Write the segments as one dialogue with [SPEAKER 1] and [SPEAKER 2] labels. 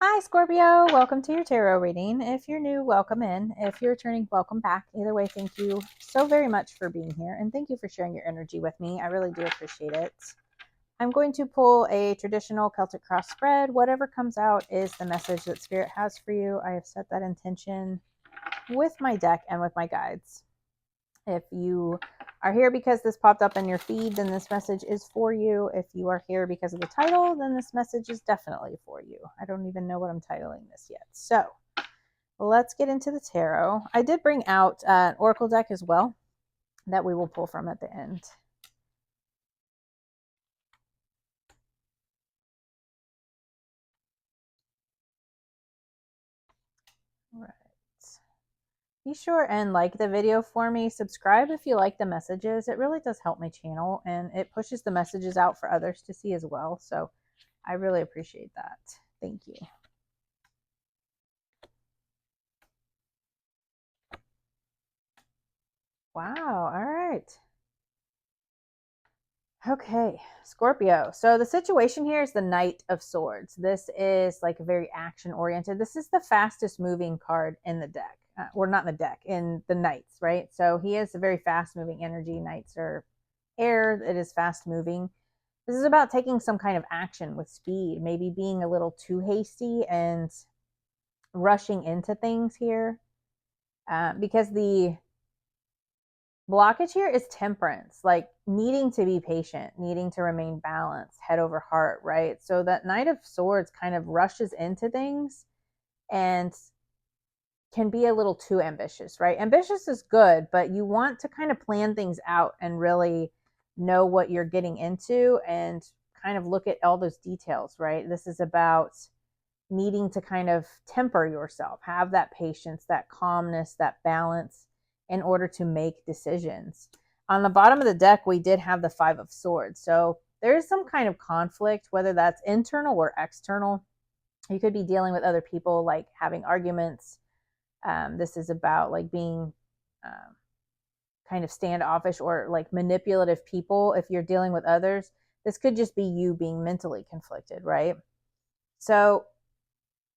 [SPEAKER 1] Hi, Scorpio. Welcome to your tarot reading. If you're new, welcome in. If you're returning, welcome back. Either way, thank you so very much for being here and thank you for sharing your energy with me. I really do appreciate it. I'm going to pull a traditional Celtic cross spread. Whatever comes out is the message that Spirit has for you. I have set that intention with my deck and with my guides. If you are here because this popped up in your feed, then this message is for you. If you are here because of the title, then this message is definitely for you. I don't even know what I'm titling this yet. So let's get into the tarot. I did bring out an oracle deck as well that we will pull from at the end. All right. Be sure and like the video for me. Subscribe if you like the messages. It really does help my channel and it pushes the messages out for others to see as well. So I really appreciate that. Thank you. Wow. All right. Okay, Scorpio. So the situation here is the Knight of Swords. This is like very action oriented. This is the fastest moving card in the deck. Or not in the deck, in the Knights, right? So he is a very fast moving energy. Knights are air, it is fast moving. This is about taking some kind of action with speed, maybe being a little too hasty and rushing into things here. Because the blockage here is temperance, like needing to be patient, needing to remain balanced, head over heart, right? So that Knight of Swords kind of rushes into things and can be a little too ambitious, right? Ambitious is good, but you want to kind of plan things out and really know what you're getting into and kind of look at all those details, right? This is about needing to kind of temper yourself, have that patience, that calmness, that balance in order to make decisions. On the bottom of the deck, we did have the Five of Swords. So there is some kind of conflict, whether that's internal or external. You could be dealing with other people, like having arguments. This is about like being kind of standoffish or like manipulative people. If you're dealing with others, this could just be you being mentally conflicted, right? So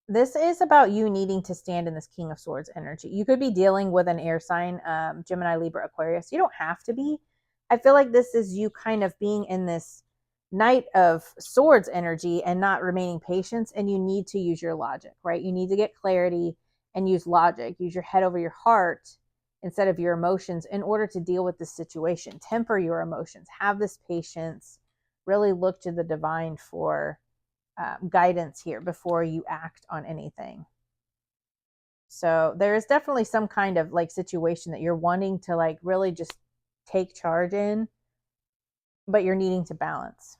[SPEAKER 1] this is about you needing to stand in this King of Swords energy. You could be dealing with an air sign, Gemini, Libra, Aquarius. You don't have to be. I feel like this is you kind of being in this Knight of Swords energy and not remaining patient, and you need to use your logic, right? You need to get clarity and use logic. Use your head over your heart instead of your emotions in order to deal with this situation. Temper your emotions. Have this patience. Really look to the divine for guidance here before you act on anything. So there is definitely some kind of like situation that you're wanting to like really just take charge in, but you're needing to balance.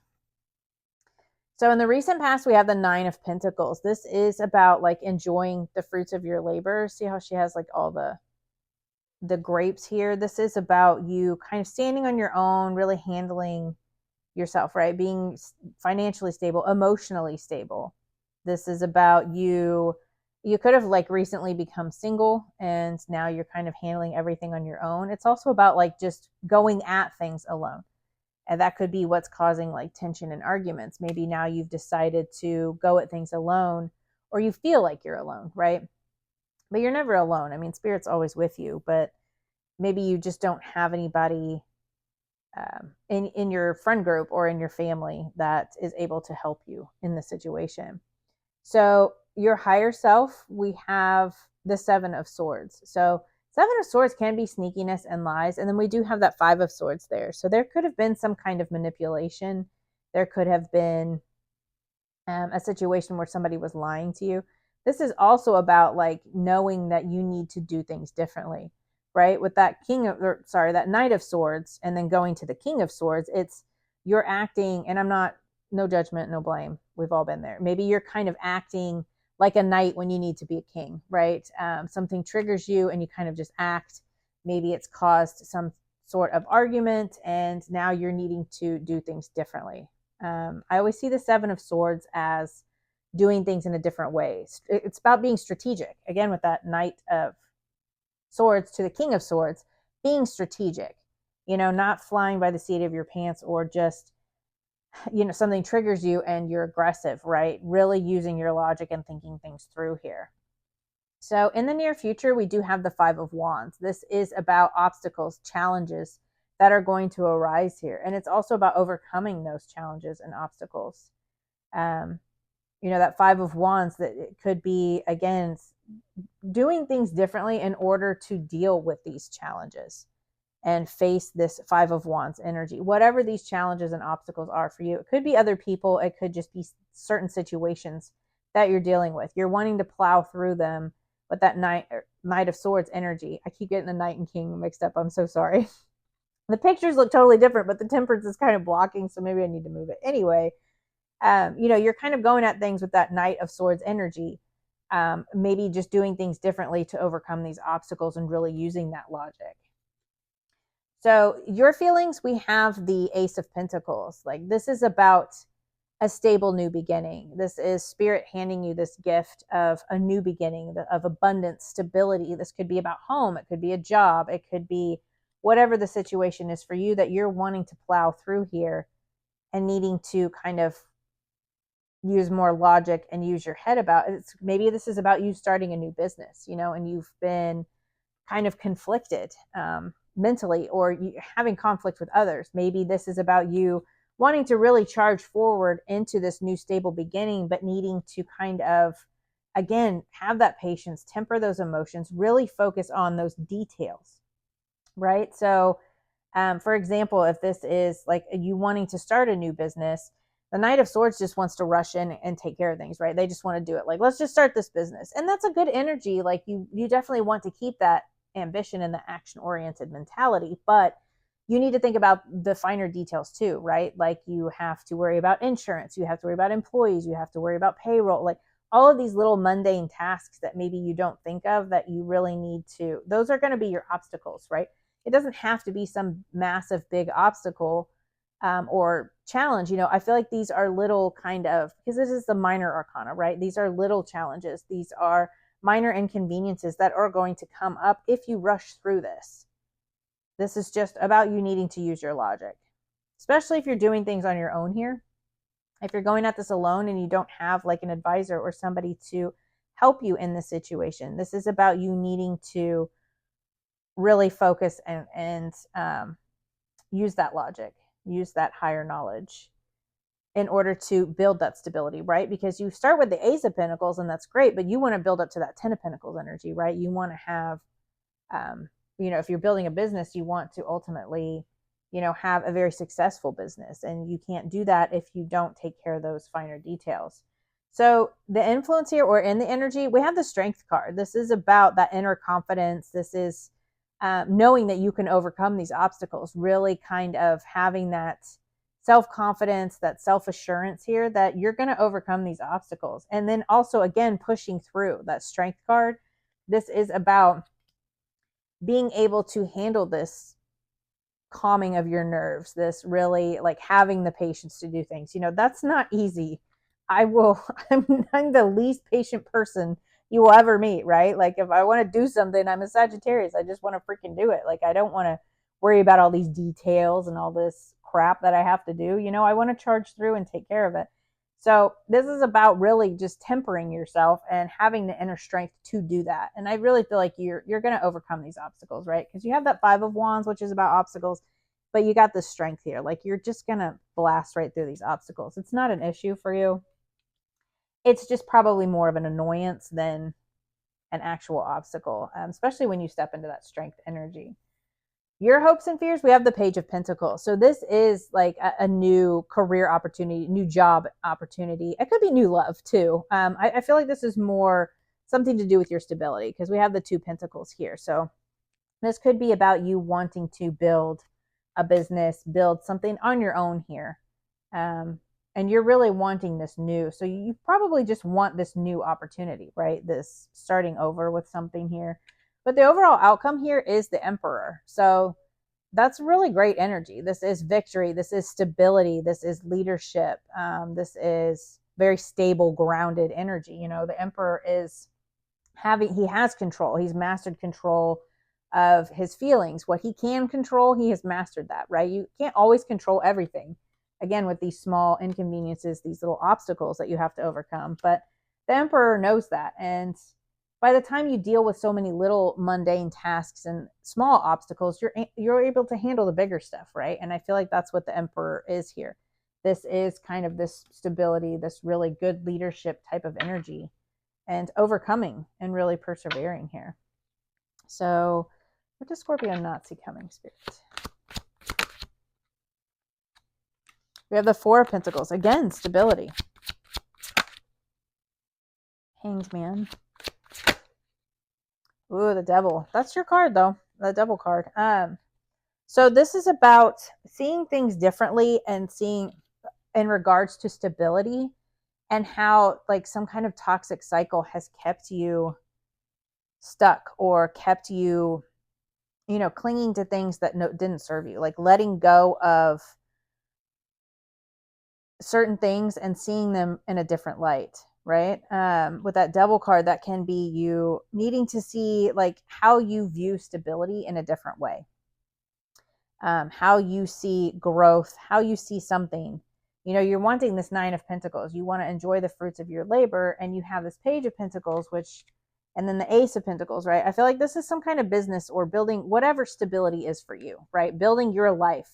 [SPEAKER 1] So in the recent past, we have the Nine of Pentacles. This is about like enjoying the fruits of your labor. See how she has like all the grapes here. This is about you kind of standing on your own, really handling yourself, right? Being financially stable, emotionally stable. This is about you could have like recently become single and now you're kind of handling everything on your own. It's also about like just going at things alone. And that could be what's causing like tension and arguments. Maybe now you've decided to go at things alone or you feel like you're alone, right? But you're never alone. I mean, spirit's always with you, but maybe you just don't have anybody in your friend group or in your family that is able to help you in the situation. So your higher self, we have the Seven of Swords. So Seven of Swords can be sneakiness and lies, and then we do have that Five of Swords there. So there could have been some kind of manipulation. There could have been a situation where somebody was lying to you. This is also about like knowing that you need to do things differently, right? With that that Knight of Swords, and then going to the King of Swords, it's you're acting, and I'm not, no judgment, no blame. We've all been there. Maybe you're kind of acting like a knight when you need to be a king, right? Something triggers you and you kind of just act. Maybe it's caused some sort of argument and now you're needing to do things differently. I always see the Seven of Swords as doing things in a different way. It's about being strategic. Again, with that Knight of Swords to the King of Swords, being strategic, not flying by the seat of your pants or just something triggers you and you're aggressive, right? Really using your logic and thinking things through here. So in the near future, we do have the Five of Wands. This is about obstacles, challenges that are going to arise here. And it's also about overcoming those challenges and obstacles. Um, that Five of Wands, that it could be, again, doing things differently in order to deal with these challenges and face this Five of Wands energy. Whatever these challenges and obstacles are for you, it could be other people, it could just be certain situations that you're dealing with. You're wanting to plow through them with that Knight of Swords energy. I keep getting the Knight and King mixed up. I'm so sorry. The pictures look totally different, but the Temperance is kind of blocking, so maybe I need to move it. Anyway, you're kind of going at things with that Knight of Swords energy. Maybe just doing things differently to overcome these obstacles and really using that logic. So your feelings, we have the Ace of Pentacles. Like, this is about a stable new beginning. This is Spirit handing you this gift of a new beginning, of abundance, stability. This could be about home. It could be a job. It could be whatever the situation is for you that you're wanting to plow through here and needing to kind of use more logic and use your head about. Maybe this is about you starting a new business, and you've been kind of conflicted mentally, or having conflict with others. Maybe this is about you wanting to really charge forward into this new stable beginning, but needing to kind of, again, have that patience, temper those emotions, really focus on those details, right? So, for example, if this is like you wanting to start a new business, the Knight of Swords just wants to rush in and take care of things, right? They just want to do it. Like, let's just start this business. And that's a good energy. Like, you definitely want to keep that ambition and the action-oriented mentality, but you need to think about the finer details too, right? Like, you have to worry about insurance, you have to worry about employees, you have to worry about payroll, like all of these little mundane tasks that maybe you don't think of that you really need to, those are going to be your obstacles, right? It doesn't have to be some massive big obstacle or challenge. I feel like these are little kind of, because this is the minor arcana, right? These are little challenges. These are minor inconveniences that are going to come up if you rush through this. This is just about you needing to use your logic, especially if you're doing things on your own here. If you're going at this alone and you don't have like an advisor or somebody to help you in this situation, this is about you needing to really focus and use that logic, use that higher knowledge in order to build that stability, right? Because you start with the Ace of Pentacles and that's great, but you want to build up to that Ten of Pentacles energy, right? You want to have, if you're building a business, you want to ultimately, have a very successful business, and you can't do that if you don't take care of those finer details. So the influence here, or in the energy, we have the Strength card. This is about that inner confidence. This is knowing that you can overcome these obstacles, really kind of having that self-confidence, that self-assurance here that you're going to overcome these obstacles. And then also, again, pushing through that Strength card. This is about being able to handle this calming of your nerves, this really like having the patience to do things. That's not easy. I'm the least patient person you will ever meet, right? Like, if I want to do something, I'm a Sagittarius. I just want to freaking do it. Like, I don't want to worry about all these details and all this crap that I have to do. I want to charge through and take care of it. So this is about really just tempering yourself and having the inner strength to do that. And I really feel like you're going to overcome these obstacles, right? Because you have that Five of Wands, which is about obstacles, but you got the strength here. Like, you're just going to blast right through these obstacles. It's not an issue for you. It's just probably more of an annoyance than an actual obstacle, especially when you step into that strength energy. Your hopes and fears, we have the Page of Pentacles. So this is like a new career opportunity, new job opportunity. It could be new love too. I feel like this is more something to do with your stability, because we have the Two Pentacles here. So this could be about you wanting to build a business, build something on your own here. And you're really wanting this new. So you probably just want this new opportunity, right? This starting over with something here. But the overall outcome here is the Emperor. So that's really great energy. This is victory. This is stability. This is leadership. This is very stable, grounded energy. The Emperor is he has control. He's mastered control of his feelings. What he can control, he has mastered that, right? You can't always control everything. again, with these small inconveniences, these little obstacles that you have to overcome. But the Emperor knows that. And by the time you deal with so many little mundane tasks and small obstacles, you're able to handle the bigger stuff, right? And I feel like that's what the Emperor is here. This is kind of this stability, this really good leadership type of energy, and overcoming and really persevering here. So what does Scorpio not see coming, Spirit? We have the Four of Pentacles. Again, stability. Hanged Man. Ooh, the Devil. That's your card, though. The Devil card. So this is about seeing things differently and seeing in regards to stability and how like some kind of toxic cycle has kept you stuck or kept you, you know, clinging to things that didn't serve you, like letting go of certain things and seeing them in a different light, right? With that Devil card, that can be you needing to see like how you view stability in a different way, how you see growth, how you see something. You know, you're wanting this Nine of Pentacles. You want to enjoy the fruits of your labor, and you have this Page of Pentacles, which, and then the Ace of Pentacles, right? I feel like this is some kind of business or building whatever stability is for you, right? Building your life.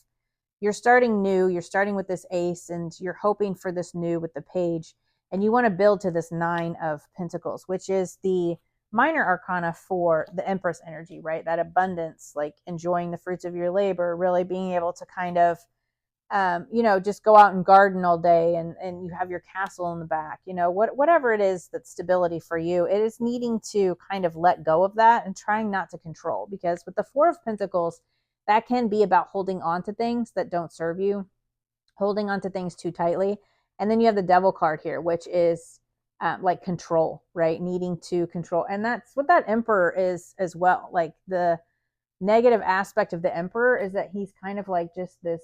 [SPEAKER 1] You're starting new, you're starting with this Ace, and you're hoping for this new with the Page, and you want to build to this Nine of Pentacles, which is the minor arcana for the Empress energy, right? That abundance, like enjoying the fruits of your labor, really being able to kind of, you know, just go out and garden all day, and you have your castle in the back, you know, whatever it is that's stability for you, it is needing to kind of let go of that and trying not to control, because with the Four of Pentacles, that can be about holding on to things that don't serve you, holding on to things too tightly. And then you have the Devil card here, which is like control, right? Needing to control. And that's what that Emperor is as well. Like the negative aspect of the Emperor is that he's kind of like just this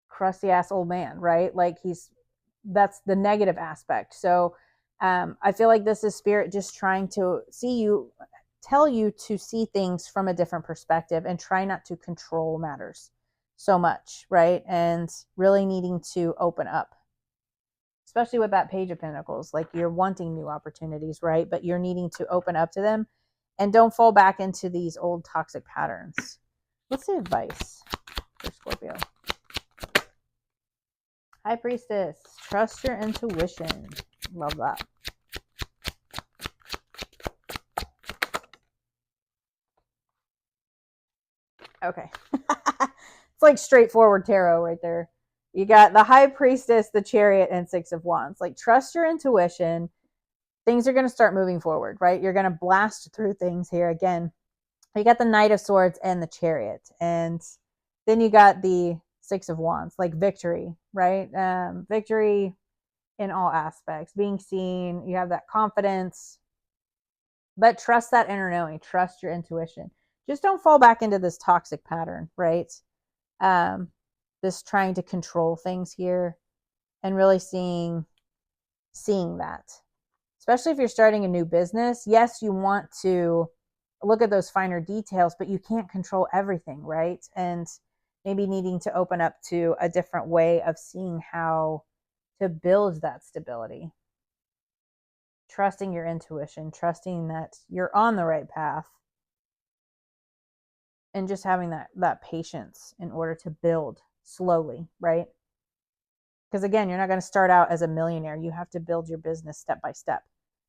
[SPEAKER 1] crusty ass old man, right? Like that's the negative aspect. So I feel like this is Spirit just trying to tell you to see things from a different perspective and try not to control matters so much, right? And really needing to open up, especially with that Page of Pentacles. Like you're wanting new opportunities, right? But you're needing to open up to them and don't fall back into these old toxic patterns. What's the advice for Scorpio? High Priestess, trust your intuition. Love that. Okay. It's like straightforward tarot right there. You got the High Priestess, the Chariot, and Six of Wands. Like, trust your intuition. Things are going to start moving forward, right? You're going to blast through things here. Again, you got the Knight of Swords and the Chariot. And then you got the Six of Wands, like victory, right? Victory in all aspects. Being seen. You have that confidence. But trust that inner knowing. Trust your intuition. Just don't fall back into this toxic pattern, right? This trying to control things here and really seeing that, especially if you're starting a new business. Yes, you want to look at those finer details, but you can't control everything, right? And maybe needing to open up to a different way of seeing how to build that stability, trusting your intuition, trusting that you're on the right path, and just having that patience in order to build slowly, right? Because again, you're not going to start out as a millionaire. You have to build your business step by step.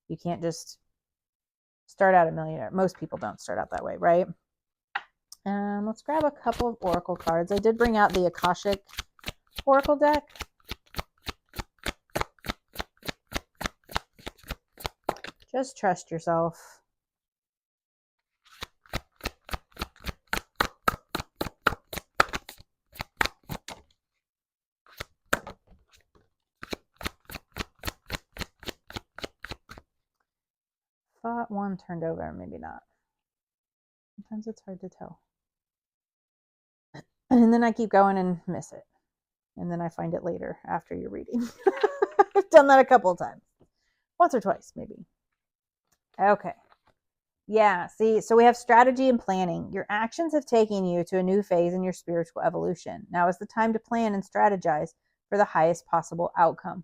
[SPEAKER 1] You can't just start out a millionaire. Most people don't start out that way, right? Let's grab a couple of oracle cards. I did bring out the Akashic Oracle deck. Just trust yourself. Thought one turned over, maybe not. Sometimes it's hard to tell. And then I keep going and miss it. And then I find it later after you're reading. I've done that a couple of times. Once or twice, maybe. Okay. Yeah, see, so we have strategy and planning. Your actions have taken you to a new phase in your spiritual evolution. Now is the time to plan and strategize for the highest possible outcome,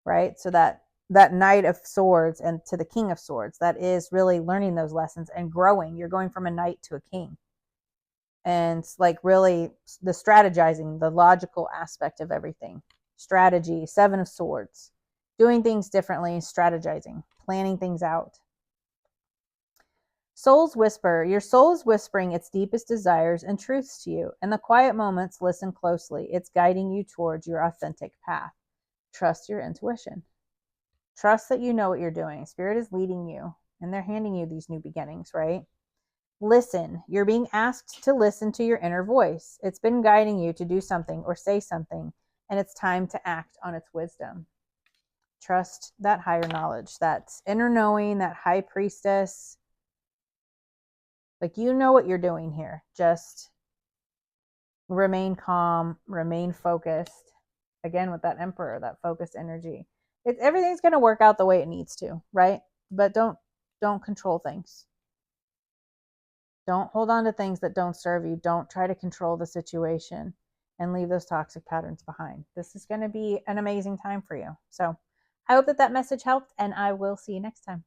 [SPEAKER 1] right? So that Knight of Swords and to the King of Swords, that is really learning those lessons and growing. You're going from a knight to a king. And it's like really the strategizing, the logical aspect of everything. Strategy, Seven of Swords, doing things differently, strategizing, planning things out. Soul's whisper. Your soul is whispering its deepest desires and truths to you. In the quiet moments, listen closely. It's guiding you towards your authentic path. Trust your intuition. Trust that you know what you're doing. Spirit is leading you, and they're handing you these new beginnings, right? Listen. You're being asked to listen to your inner voice. It's been guiding you to do something or say something, and it's time to act on its wisdom. Trust that higher knowledge, that inner knowing, that high priestess. Like, you know what you're doing here. Just remain calm, remain focused. Again, with that Emperor, that focused energy. Everything's going to work out the way it needs to, right? But don't control things. Don't hold on to things that don't serve you. Don't try to control the situation and leave those toxic patterns behind. This is going to be an amazing time for you. So I hope that message helped, and I will see you next time.